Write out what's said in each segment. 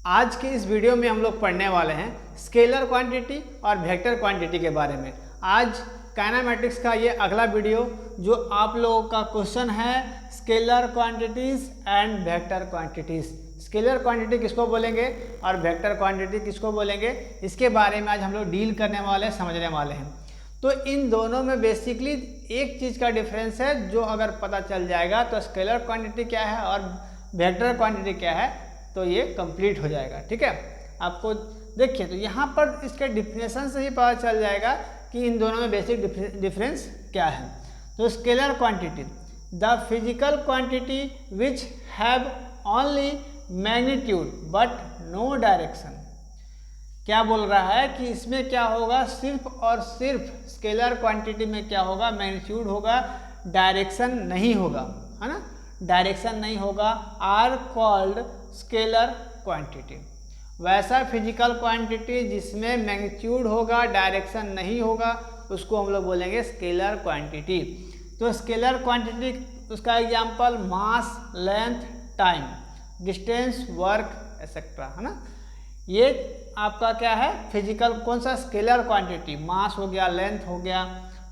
आज के इस वीडियो में हम लोग पढ़ने वाले हैं स्केलर क्वांटिटी और वेक्टर क्वांटिटी के बारे में। आज काइनेमेटिक्स का ये अगला वीडियो जो आप लोगों का क्वेश्चन है scalar quantities and vector quantities. Scalar quantity किसको बोलेंगे और वेक्टर क्वांटिटी किसको बोलेंगे, इसके बारे में आज हम लोग डील करने वाले समझने वाले हैं। तो इन दोनों में बेसिकली एक चीज़ का डिफरेंस है जो अगर पता चल जाएगा तो स्केलर क्वांटिटी क्या है और वेक्टर क्वांटिटी क्या है तो ये कंप्लीट हो जाएगा। ठीक है, आपको देखिए तो यहाँ पर इसके डिफिनेशन से ही पता चल जाएगा कि इन दोनों में बेसिक डिफरेंस क्या है। तो scalar quantity the physical quantity which have only magnitude but no direction. क्या बोल रहा है कि इसमें क्या होगा, सिर्फ और सिर्फ स्केलर क्वांटिटी में क्या होगा, मैग्नीट्यूड होगा, डायरेक्शन नहीं होगा, है ना, डायरेक्शन नहीं होगा, आर कॉल्ड स्केलर क्वांटिटी। वैसा फिजिकल क्वांटिटी जिसमें मैग्नीट्यूड होगा डायरेक्शन नहीं होगा उसको हम लोग बोलेंगे स्केलर क्वांटिटी। तो स्केलर क्वांटिटी उसका example mass, length, time, distance, work et cetera, है ना। ये आपका क्या है फिजिकल कौन सा स्केलर क्वांटिटी, मास हो गया, लेंथ हो गया,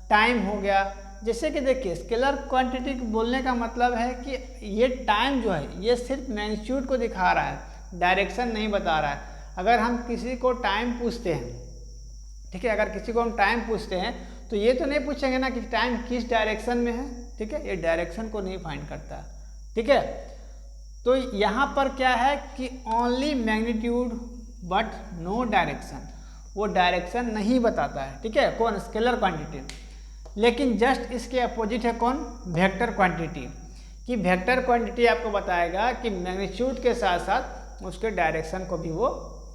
टाइम हो गया। जैसे कि देखिए स्केलर क्वांटिटी बोलने का मतलब है कि ये टाइम जो है ये सिर्फ मैग्नीट्यूड को दिखा रहा है, डायरेक्शन नहीं बता रहा है। अगर हम किसी को टाइम पूछते हैं, ठीक है, अगर किसी को हम टाइम पूछते हैं तो ये तो नहीं पूछेंगे ना कि टाइम किस डायरेक्शन में है, ठीक है, ये डायरेक्शन को नहीं फाइंड करता, ठीक है। तो यहाँ पर क्या है कि only magnitude but no direction, वो डायरेक्शन नहीं बताता है, ठीक है, कौन स्केलर क्वांटिटी। लेकिन जस्ट इसके अपोजिट है कौन, वेक्टर क्वांटिटी, कि वेक्टर क्वांटिटी आपको बताएगा कि मैग्नीट्यूड के साथ साथ उसके डायरेक्शन को भी वो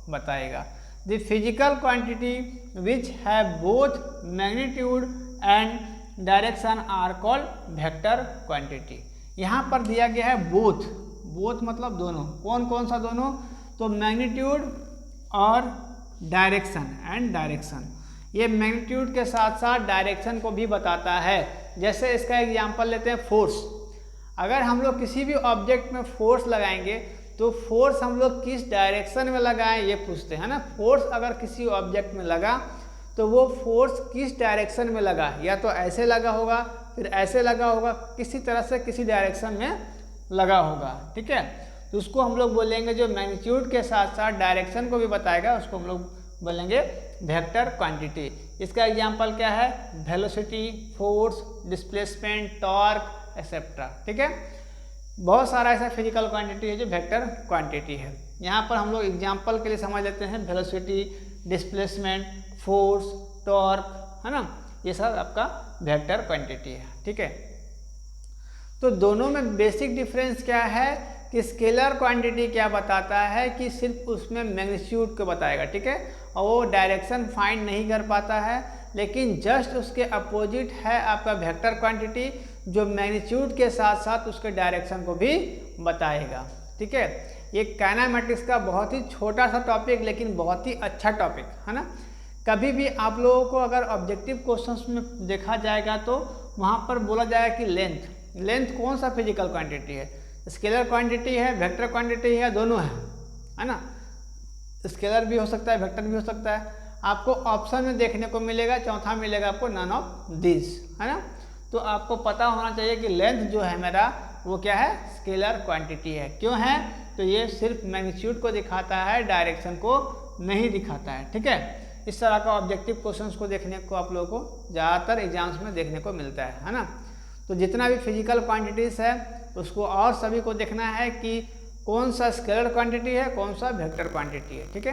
बताएगा। The physical quantity which have both magnitude and direction are called vector quantity. यहाँ पर दिया गया है बोथ, बोथ मतलब दोनों, कौन कौन सा दोनों, तो मैग्नीट्यूड और डायरेक्शन एंड डायरेक्शन। ये मैग्नीट्यूड के साथ साथ डायरेक्शन को भी बताता है। जैसे इसका एग्जांपल लेते हैं फोर्स। अगर हम लोग किसी भी ऑब्जेक्ट में फोर्स लगाएंगे तो फोर्स हम लोग किस डायरेक्शन में लगाएं ये पूछते हैं ना। फोर्स अगर किसी ऑब्जेक्ट में लगा तो वो फोर्स किस डायरेक्शन में लगा, या तो ऐसे लगा होगा, फिर ऐसे लगा होगा, किसी तरह से किसी डायरेक्शन में लगा होगा, ठीक है। तो उसको हम लोग बोलेंगे जो मैग्नीट्यूड के साथ साथ डायरेक्शन को भी बताएगा उसको हम लोग बोलेंगे वेक्टर क्वांटिटी। इसका एग्जांपल क्या है, velocity, force, displacement, torque etcetera, ठीक है। बहुत सारा ऐसा फिजिकल क्वांटिटी है जो वेक्टर क्वांटिटी है। यहाँ पर हम लोग एग्जांपल के लिए समझ लेते हैं वेलोसिटी, डिस्प्लेसमेंट, फोर्स, टॉर्क, है ना, ये सब आपका वेक्टर क्वांटिटी है, ठीक है। तो दोनों में बेसिक डिफरेंस क्या है कि स्केलर क्वांटिटी क्या बताता है कि सिर्फ उसमें मैग्नीट्यूड को बताएगा, ठीक है, और वो डायरेक्शन फाइंड नहीं कर पाता है। लेकिन जस्ट उसके अपोजिट है आपका वेक्टर क्वांटिटी जो मैग्नीट्यूड के साथ साथ उसके डायरेक्शन को भी बताएगा, ठीक है। ये काइनेमेटिक्स का बहुत ही छोटा सा टॉपिक लेकिन बहुत ही अच्छा टॉपिक है ना। कभी भी आप लोगों को अगर ऑब्जेक्टिव क्वेश्चंस में देखा जाएगा तो वहाँ पर बोला जाएगा कि लेंथ, लेंथ कौन सा फिजिकल क्वांटिटी है, स्केलर क्वांटिटी है, वेक्टर क्वांटिटी है, दोनों है ना। स्केलर भी हो सकता है, वेक्टर भी हो सकता है। आपको ऑप्शन में देखने को मिलेगा, चौथा मिलेगा आपको नन ऑफ दिस, है ना। तो आपको पता होना चाहिए कि लेंथ जो है मेरा वो क्या है, स्केलर क्वांटिटी है। क्यों है, तो ये सिर्फ मैग्नीट्यूड को दिखाता है, डायरेक्शन को नहीं दिखाता है, ठीक है। इस तरह का ऑब्जेक्टिव क्वेश्चंस को देखने को आप लोगों को ज़्यादातर एग्जाम्स में देखने को मिलता है ना। तो जितना भी फिजिकल क्वांटिटीज़ है उसको और सभी को देखना है कि कौन सा स्केलर क्वांटिटी है, कौन सा वेक्टर क्वांटिटी है, ठीक है।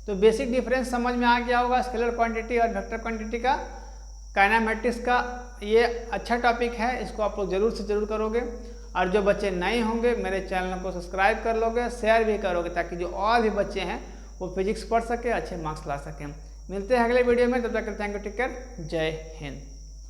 तो बेसिक डिफरेंस समझ में आ गया होगा स्केलर क्वांटिटी और वेक्टर क्वांटिटी का। काइनेमेटिक्स का ये अच्छा टॉपिक है, इसको आप लोग ज़रूर से ज़रूर करोगे। और जो बच्चे नए होंगे मेरे चैनल को सब्सक्राइब कर लोगे, शेयर भी करोगे ताकि जो और भी बच्चे हैं वो फिजिक्स पढ़ सके, अच्छे मार्क्स ला सकें। मिलते हैं अगले वीडियो में, तब तक थैंक यू, टेक केयर, जय हिंद।